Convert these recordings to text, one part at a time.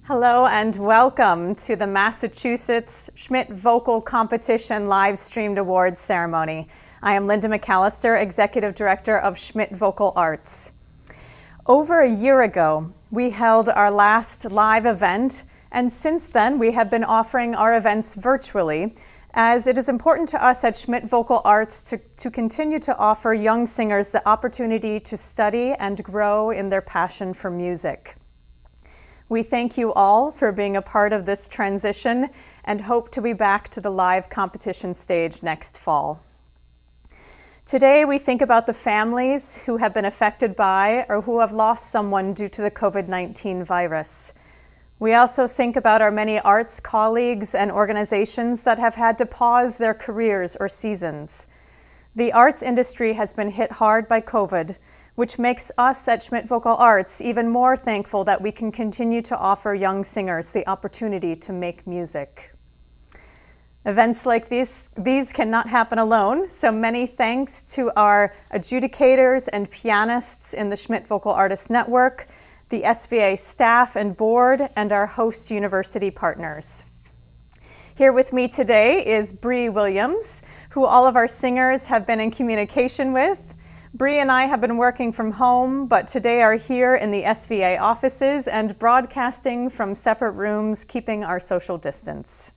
Hello and welcome to the Massachusetts Schmidt Vocal Competition live streamed awards ceremony. I am Linda McAllister, Executive Director of Schmidt Vocal Arts. Over a year ago, we held our last live event, and since then we have been offering our events virtually, as it is important to us at Schmidt Vocal Arts to continue to offer young singers the opportunity to study and grow in their passion for music. We thank you all for being a part of this transition and hope to be back to the live competition stage next fall. Today, we think about the families who have been affected by or who have lost someone due to the COVID-19 virus. We also think about our many arts colleagues and organizations that have had to pause their careers or seasons. The arts industry has been hit hard by COVID, which makes us at Schmidt Vocal Arts even more thankful that we can continue to offer young singers the opportunity to make music. Events like these cannot happen alone, so many thanks to our adjudicators and pianists in the Schmidt Vocal Artists Network, the SVA staff and board, and our host university partners. Here with me today is Bree Williams, who all of our singers have been in communication with. Bree and I have been working from home, but today are here in the SVA offices and broadcasting from separate rooms, keeping our social distance.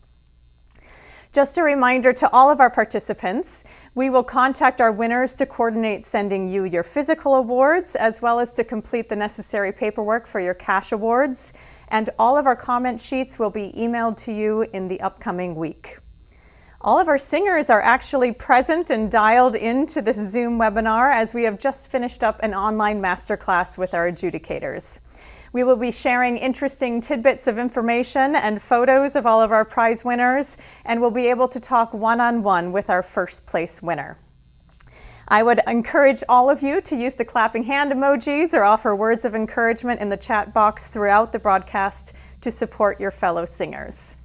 Just a reminder to all of our participants, we will contact our winners to coordinate sending you your physical awards, as well as to complete the necessary paperwork for your cash awards, and all of our comment sheets will be emailed to you in the upcoming week. All of our singers are actually present and dialed into this Zoom webinar as we have just finished up an online masterclass with our adjudicators. We will be sharing interesting tidbits of information and photos of all of our prize winners, and we'll be able to talk one-on-one with our first place winner. I would encourage all of you to use the clapping hand emojis or offer words of encouragement in the chat box throughout the broadcast to support your fellow singers.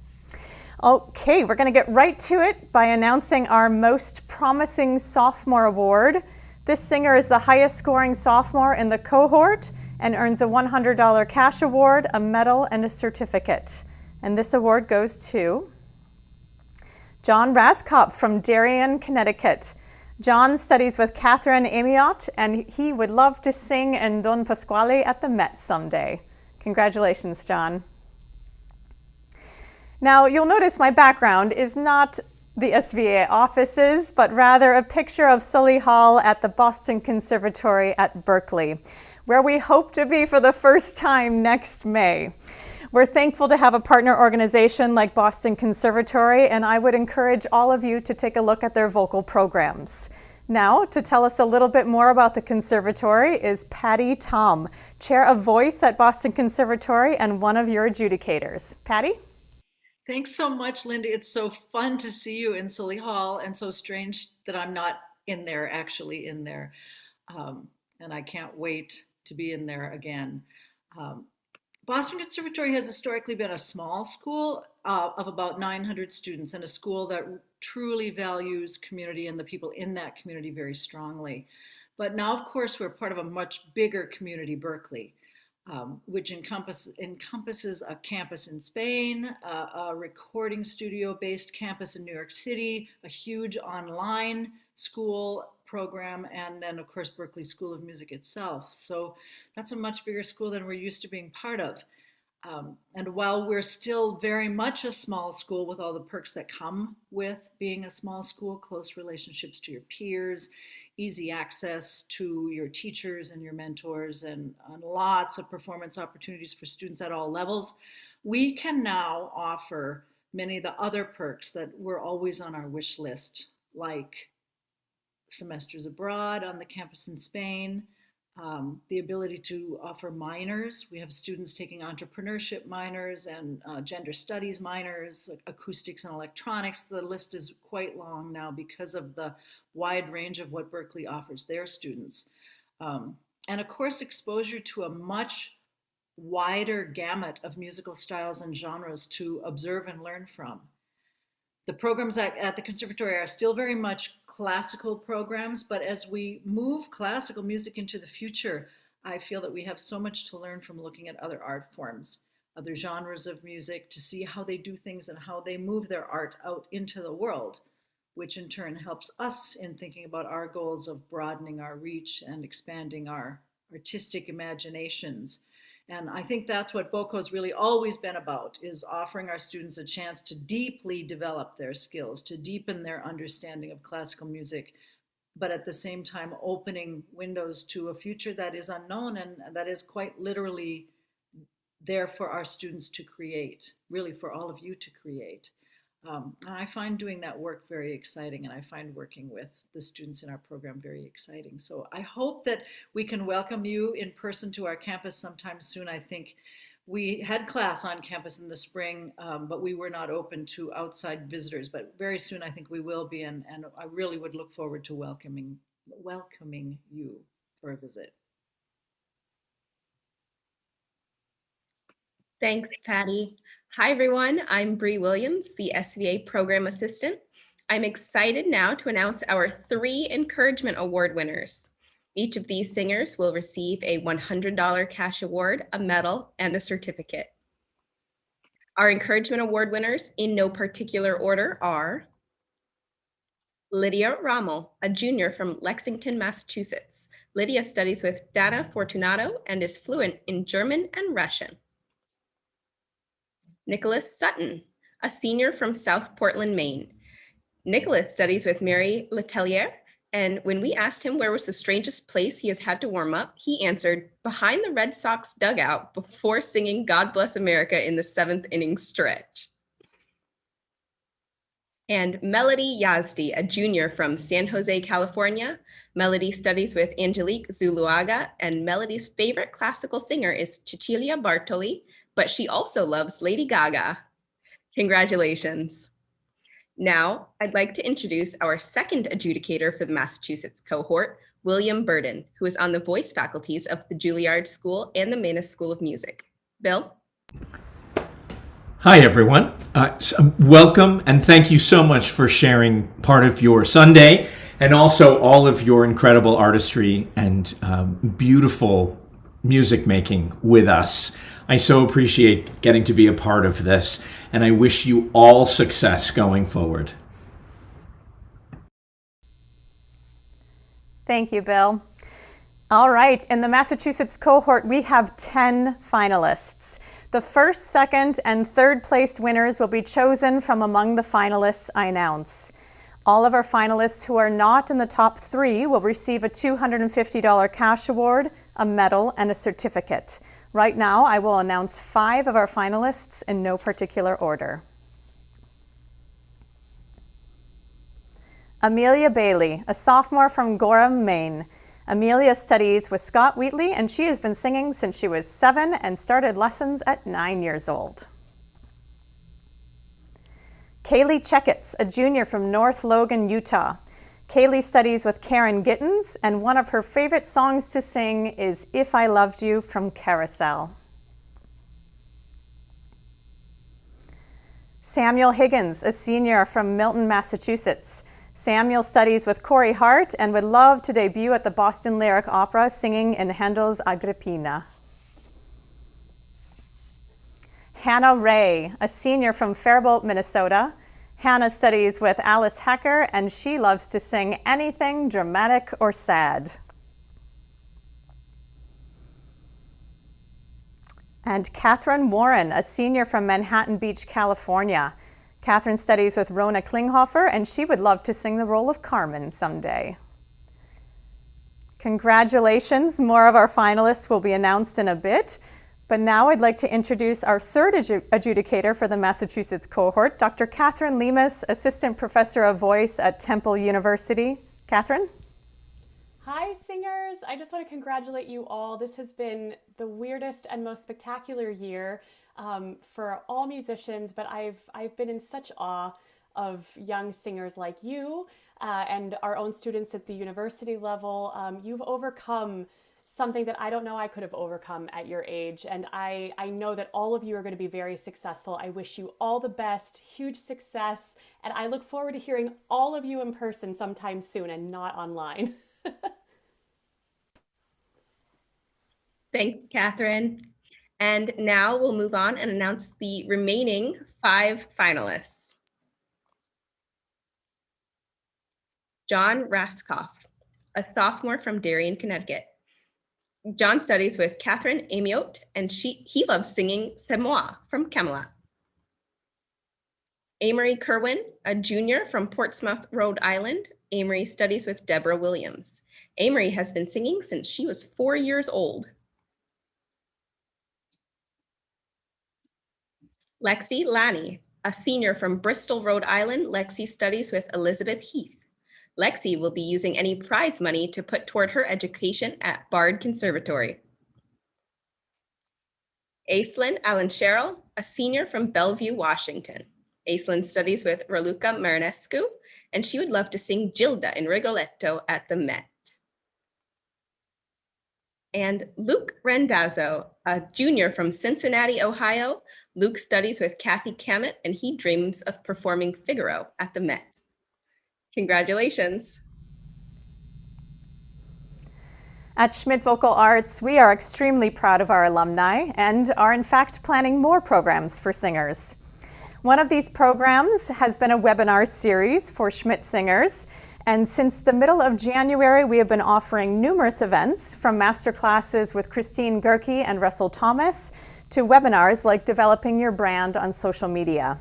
Okay, we're going to get right to it by announcing our Most Promising Sophomore Award. This singer is the highest scoring sophomore in the cohort and earns a $100 cash award, a medal, and a certificate. And this award goes to John Raskoff from Darien, Connecticut. John studies with Catherine Amiot, and he would love to sing in Don Pasquale at the Met someday. Congratulations, John. Now, you'll notice my background is not the SVA offices, but rather a picture of Sully Hall at the Boston Conservatory at Berkeley, where we hope to be for the first time next May. We're thankful to have a partner organization like Boston Conservatory, and I would encourage all of you to take a look at their vocal programs. Now, to tell us a little bit more about the Conservatory is Patty Tom, Chair of Voice at Boston Conservatory and one of your adjudicators. Patty? Thanks so much, Linda. It's so fun to see you in Sully Hall, and so strange that I'm not actually in there. And I can't wait to be in there again. Boston Conservatory has historically been a small school of about 900 students, and a school that truly values community and the people in that community very strongly. But now, of course, we're part of a much bigger community, Berkeley. Which encompasses a campus in Spain, a recording studio-based campus in New York City, a huge online school program, and then, of course, Berklee School of Music itself. So that's a much bigger school than we're used to being part of. And while we're still very much a small school with all the perks that come with being a small school, close relationships to your peers, easy access to your teachers and your mentors, and lots of performance opportunities for students at all levels, we can now offer many of the other perks that were always on our wish list, like semesters abroad on the campus in Spain, the ability to offer minors. We have students taking entrepreneurship minors and gender studies minors, acoustics and electronics. The list is quite long now because of the wide range of what Berklee offers their students. And of course, exposure to a much wider gamut of musical styles and genres to observe and learn from. The programs at the conservatory are still very much classical programs, but as we move classical music into the future, I feel that we have so much to learn from looking at other art forms. other genres of music, to see how they do things and how they move their art out into the world, which in turn helps us in thinking about our goals of broadening our reach and expanding our artistic imaginations. And I think that's what BOCO's really always been about, is offering our students a chance to deeply develop their skills, to deepen their understanding of classical music, but at the same time opening windows to a future that is unknown and that is quite literally there for our students to create, really for all of you to create. And I find doing that work very exciting, and I find working with the students in our program very exciting. So I hope that we can welcome you in person to our campus sometime soon. I think we had class on campus in the spring, but we were not open to outside visitors. But very soon I think we will be, and I really would look forward to welcoming you for a visit. Thanks, Patty. Hi, everyone. I'm Bree Williams, the SVA Program Assistant. I'm excited now to announce our 3 Encouragement Award winners. Each of these singers will receive a $100 cash award, a medal, and a certificate. Our Encouragement Award winners, in no particular order, are Lydia Rommel, a junior from Lexington, Massachusetts. Lydia studies with Dana Fortunato and is fluent in German and Russian. Nicholas Sutton, a senior from South Portland, Maine. Nicholas studies with Mary Letelier, and when we asked him where was the strangest place he has had to warm up, he answered, behind the Red Sox dugout before singing God Bless America in the 7th inning stretch. And Melody Yazdi, a junior from San Jose, California. Melody studies with Angelique Zuluaga, and Melody's favorite classical singer is Cecilia Bartoli, but she also loves Lady Gaga. Congratulations. Now, I'd like to introduce our second adjudicator for the Massachusetts cohort, William Burden, who is on the voice faculties of the Juilliard School and the Mannes School of Music. Bill? Hi, everyone. Welcome, and thank you so much for sharing part of your Sunday and also all of your incredible artistry and beautiful music making with us. I so appreciate getting to be a part of this, and I wish you all success going forward. Thank you, Bill. All right, in the Massachusetts cohort, we have 10 finalists. The first, second, and third placed winners will be chosen from among the finalists I announce. All of our finalists who are not in the top 3 will receive a $250 cash award, a medal, and a certificate. Right now, I will announce 5 of our finalists in no particular order. Amelia Bailey, a sophomore from Gorham, Maine. Amelia studies with Scott Wheatley, and she has been singing since she was 7 and started lessons at 9 years old. Kaylee Checketts, a junior from North Logan, Utah. Kaylee studies with Karen Gittens, and one of her favorite songs to sing is If I Loved You from Carousel. Samuel Higgins, a senior from Milton, Massachusetts. Samuel studies with Corey Hart and would love to debut at the Boston Lyric Opera singing in Handel's Agrippina. Hannah Ray, a senior from Faribault, Minnesota. Hannah studies with Alice Hecker, and she loves to sing anything dramatic or sad. And Catherine Warren, a senior from Manhattan Beach, California. Catherine studies with Rona Klinghoffer, and she would love to sing the role of Carmen someday. Congratulations, more of our finalists will be announced in a bit. But now I'd like to introduce our third adjudicator for the Massachusetts cohort, Dr. Catherine Lemus, Assistant Professor of Voice at Temple University. Catherine? Hi, singers. I just want to congratulate you all. This has been the weirdest and most spectacular year for all musicians, but I've been in such awe of young singers like you and our own students at the university level. You've overcome something that I don't know I could have overcome at your age. And I know that all of you are going to be very successful. I wish you all the best, huge success. And I look forward to hearing all of you in person sometime soon and not online. Thanks, Catherine. And now we'll move on and announce the remaining 5 finalists. John Raskoff, a sophomore from Darien, Connecticut. John studies with Catherine Amiot, and he loves singing C'est Moi from Camelot. Amory Kerwin, a junior from Portsmouth, Rhode Island. Amory studies with Deborah Williams. Amory has been singing since she was 4 years old. Lexi Lanny, a senior from Bristol, Rhode Island. Lexi studies with Elizabeth Heath. Lexi will be using any prize money to put toward her education at Bard Conservatory. Aislinn Allen Sherrill, a senior from Bellevue, Washington. Aislinn studies with Raluca Marinescu, and she would love to sing Gilda in Rigoletto at the Met. And Luke Rendazzo, a junior from Cincinnati, Ohio. Luke studies with Kathy Cammett, and he dreams of performing Figaro at the Met. Congratulations. At Schmidt Vocal Arts, we are extremely proud of our alumni and are in fact planning more programs for singers. One of these programs has been a webinar series for Schmidt singers, and since the middle of January, we have been offering numerous events, from master classes with Christine Gerke and Russell Thomas to webinars like developing your brand on social media.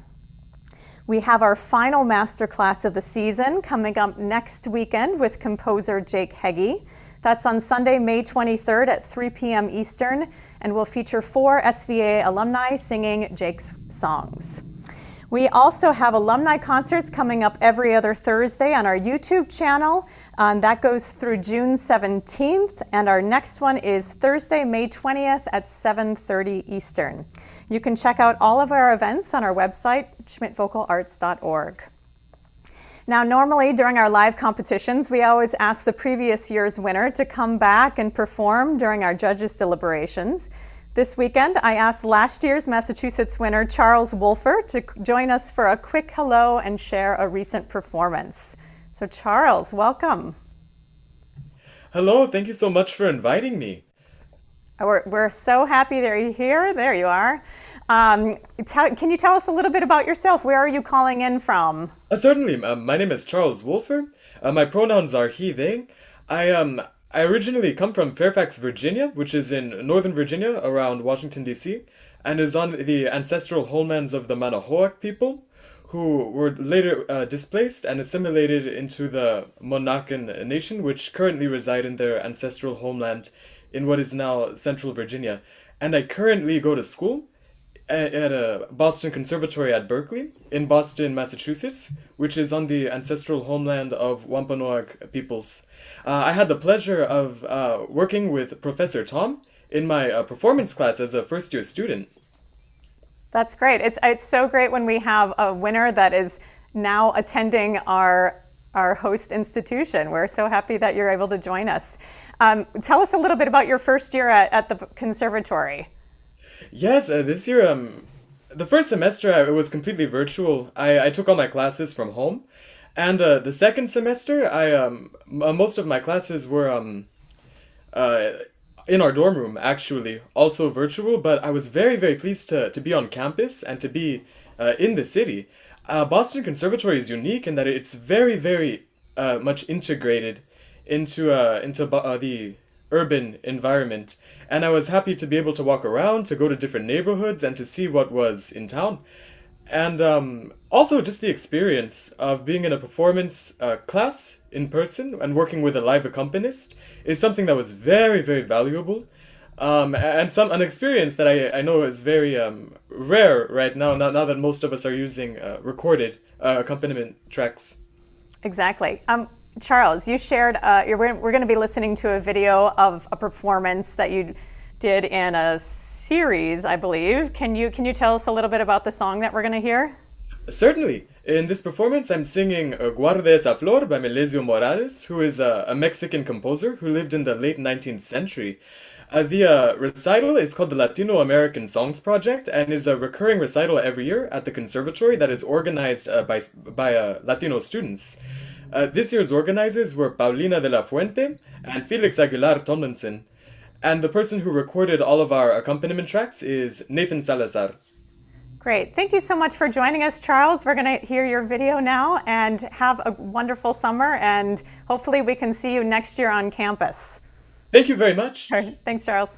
We have our final master class of the season coming up next weekend with composer Jake Heggie. That's on Sunday, May 23rd at 3 p.m. Eastern, and will feature 4 SVA alumni singing Jake's songs. We also have alumni concerts coming up every other Thursday on our YouTube channel. That goes through June 17th, and our next one is Thursday, May 20th at 7:30 Eastern. You can check out all of our events on our website, schmidtvocalarts.org. Now, normally during our live competitions, we always ask the previous year's winner to come back and perform during our judges' deliberations. This weekend, I asked last year's Massachusetts winner, Charles Wolfer, to join us for a quick hello and share a recent performance. So Charles, welcome. Hello, thank you so much for inviting me. We're so happy that you're here. There you are. Can you tell us a little bit about yourself? Where are you calling in from? Certainly, my name is Charles Wolfer. My pronouns are he, they. I originally come from Fairfax, Virginia, which is in Northern Virginia around Washington, D.C., and is on the ancestral homelands of the Manahoac people, who were later displaced and assimilated into the Monacan Nation, which currently reside in their ancestral homeland in what is now Central Virginia. And I currently go to school at a Boston Conservatory at Berkeley in Boston, Massachusetts, which is on the ancestral homeland of Wampanoag peoples. I had the pleasure of working with Professor Tom in my performance class as a first-year student. That's great. It's so great when we have a winner that is now attending our host institution. We're so happy that you're able to join us. Tell us a little bit about your first year at the conservatory. Yes, this year, the first semester it was completely virtual. I took all my classes from home, and the second semester, most of my classes were in our dorm room, actually, also virtual. But I was very, very pleased to be on campus and to be in the city. Boston Conservatory is unique in that it's very, very much integrated into the urban environment, and I was happy to be able to walk around, to go to different neighborhoods, and to see what was in town. And also just the experience of being in a performance class in person and working with a live accompanist is something that was very, very valuable. And an experience that I know is very rare right now that most of us are using recorded accompaniment tracks. Exactly. Charles, you shared, we're going to be listening to a video of a performance that you did in a series, I believe. Can you tell us a little bit about the song that we're going to hear? Certainly. In this performance, I'm singing Guarda esa flor by Melesio Morales, who is a Mexican composer who lived in the late 19th century. The recital is called the Latino American Songs Project and is a recurring recital every year at the conservatory that is organized by Latino students. This year's organizers were Paulina de la Fuente and Felix Aguilar Tomlinson. And the person who recorded all of our accompaniment tracks is Nathan Salazar. Great. Thank you so much for joining us, Charles. We're going to hear your video now, and have a wonderful summer, and hopefully we can see you next year on campus. Thank you very much. All right. Thanks, Charles.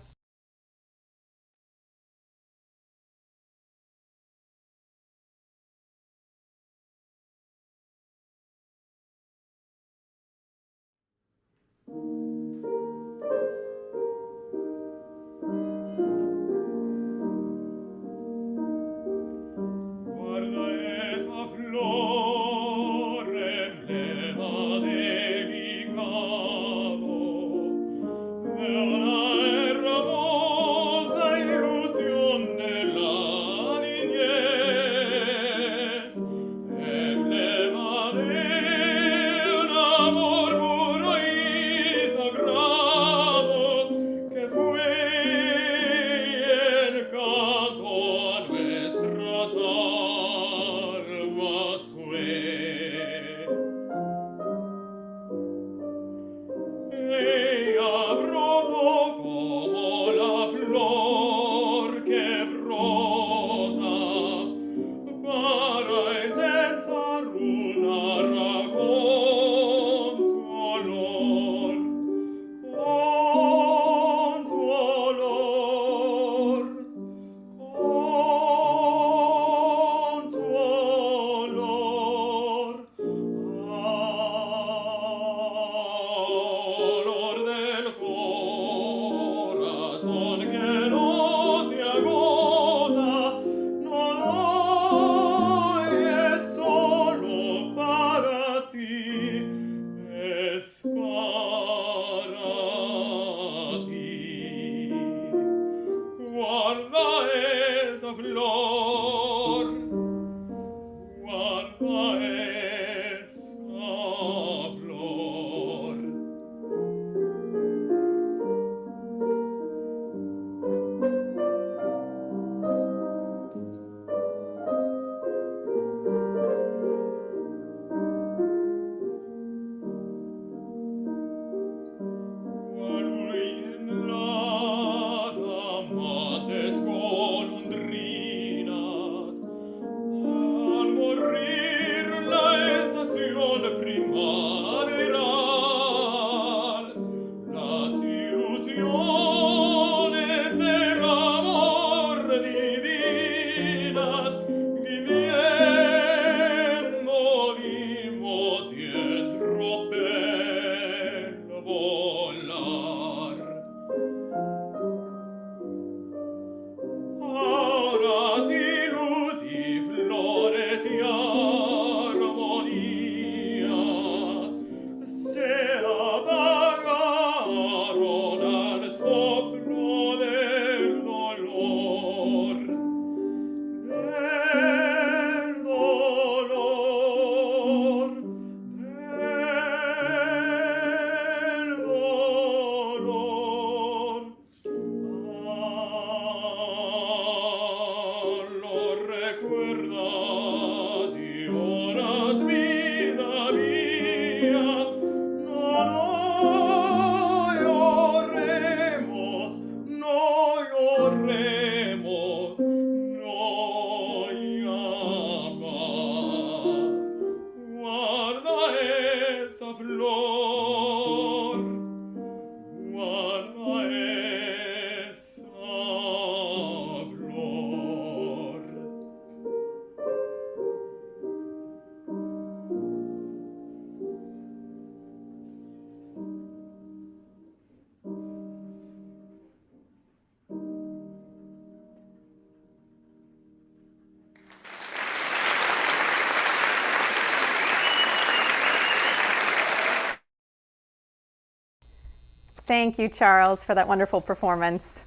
Thank you, Charles, for that wonderful performance.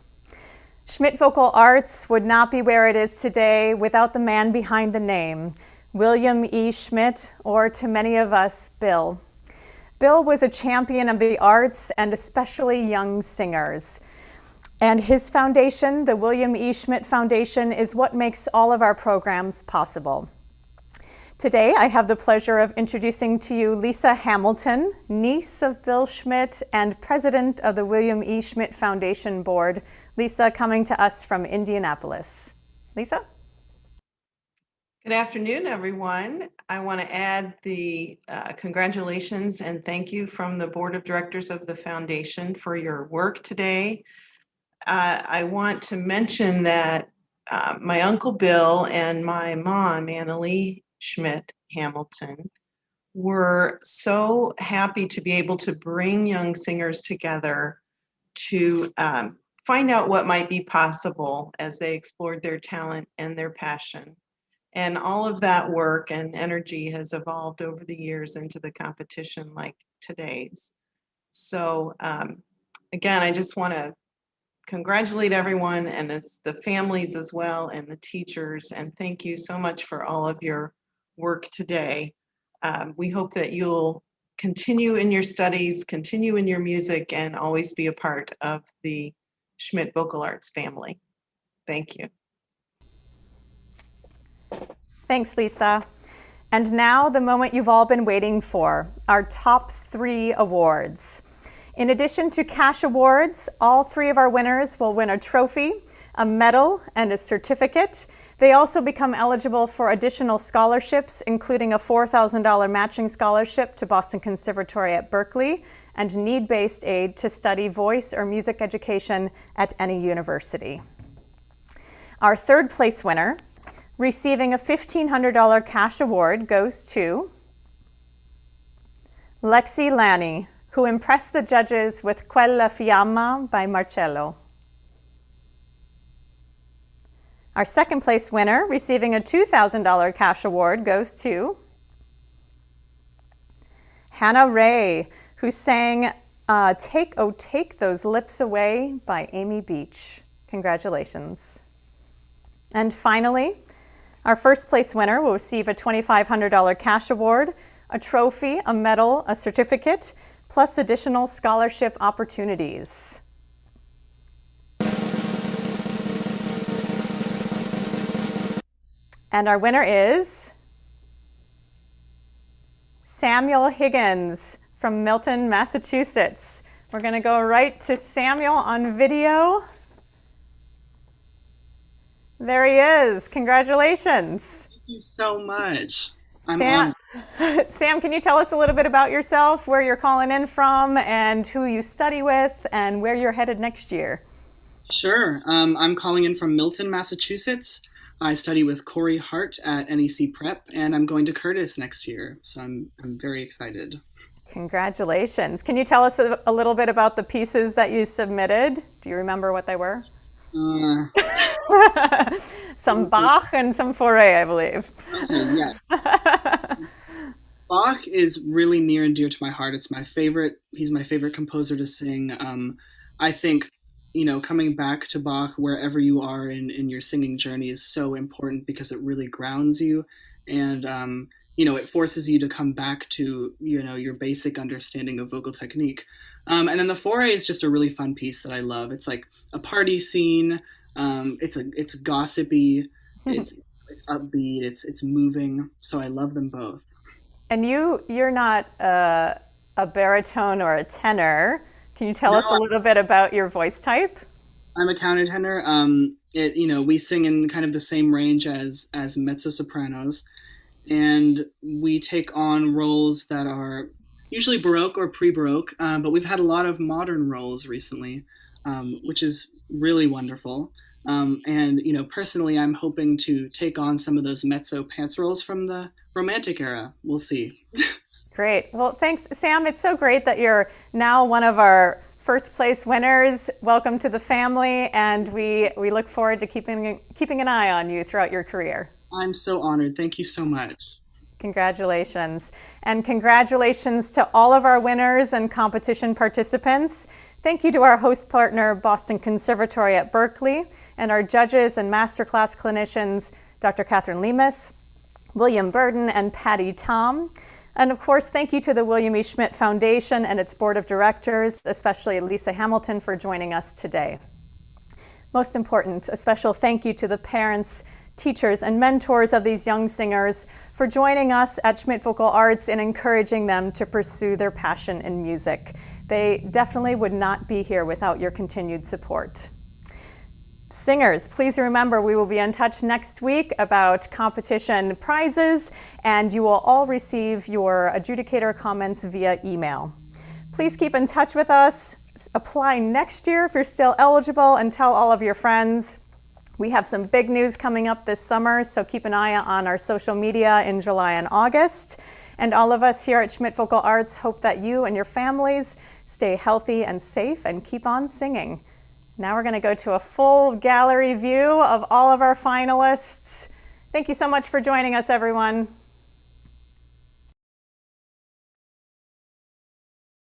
Schmidt Vocal Arts would not be where it is today without the man behind the name, William E. Schmidt, or to many of us, Bill. Bill was a champion of the arts and especially young singers. And his foundation, the William E. Schmidt Foundation, is what makes all of our programs possible. Today, I have the pleasure of introducing to you Lisa Hamilton, niece of Bill Schmidt and president of the William E. Schmidt Foundation Board. Lisa coming to us from Indianapolis. Lisa? Good afternoon, everyone. I want to add the congratulations and thank you from the Board of Directors of the Foundation for your work today. I want to mention that my Uncle Bill and my mom, Annalie Schmidt Hamilton, were so happy to be able to bring young singers together to find out what might be possible as they explored their talent and their passion. And all of that work and energy has evolved over the years into the competition like today's. So again, I just want to congratulate everyone, and it's the families as well and the teachers, and thank you so much for all of your work today. We hope that you'll continue in your studies, continue in your music, and always be a part of the Schmidt Vocal Arts family. Thank you. Thanks, Lisa. And now the moment you've all been waiting for, our top 3 awards. In addition to cash awards, all 3 of our winners will win a trophy, a medal, and a certificate. They also become eligible for additional scholarships, including a $4,000 matching scholarship to Boston Conservatory at Berklee and need-based aid to study voice or music education at any university. Our 3rd place winner, receiving a $1,500 cash award, goes to Lexi Lanny, who impressed the judges with Quella Fiamma by Marcello. Our 2nd place winner, receiving a $2,000 cash award, goes to Hannah Ray, who sang Take, Oh Take Those Lips Away by Amy Beach. Congratulations. And finally, our 1st place winner will receive a $2,500 cash award, a trophy, a medal, a certificate, plus additional scholarship opportunities. And our winner is Samuel Higgins from Milton, Massachusetts. We're going to go right to Samuel on video. There he is. Congratulations. Thank you so much. Sam, can you tell us a little bit about yourself, where you're calling in from, and who you study with, and where you're headed next year? Sure. I'm calling in from Milton, Massachusetts. I study with Corey Hart at NEC Prep, and I'm going to Curtis next year, so I'm very excited. Congratulations. Can you tell us a little bit about the pieces that you submitted? Do you remember what they were? Some Bach and some Fauré, I believe. Okay, yeah. Bach is really near and dear to my heart. It's my favorite. He's my favorite composer to sing. I think, coming back to Bach wherever you are in your singing journey is so important because it really grounds you, and it forces you to come back to your basic understanding of vocal technique. And then the Fauré is just a really fun piece that I love. It's like a party scene. It's gossipy. It's upbeat. It's moving. So I love them both. And you're not a baritone or a tenor. Can you tell us a little bit about your voice type? I'm a countertenor. We sing in kind of the same range as mezzo-sopranos, and we take on roles that are usually Baroque or pre-Baroque, but we've had a lot of modern roles recently, which is really wonderful. And personally, I'm hoping to take on some of those mezzo pants roles from the Romantic era. We'll see. Great. Well, thanks, Sam. It's so great that you're now one of our 1st place winners. Welcome to the family, and we look forward to keeping an eye on you throughout your career. I'm so honored. Thank you so much. Congratulations. And congratulations to all of our winners and competition participants. Thank you to our host partner, Boston Conservatory at Berklee, and our judges and masterclass clinicians, Dr. Catherine Lemus, William Burden, and Patty Tom. And of course, thank you to the William E. Schmidt Foundation and its board of directors, especially Lisa Hamilton, for joining us today. Most important, a special thank you to the parents, teachers, and mentors of these young singers for joining us at Schmidt Vocal Arts and encouraging them to pursue their passion in music. They definitely would not be here without your continued support. Singers, please remember we will be in touch next week about competition prizes, and you will all receive your adjudicator comments via email. Please keep in touch with us. Apply next year if you're still eligible, and tell all of your friends. We have some big news coming up this summer, so keep an eye on our social media in July and August. And all of us here at Schmidt Vocal Arts hope that you and your families stay healthy and safe and keep on singing. Now we're going to go to a full gallery view of all of our finalists. Thank you so much for joining us, everyone.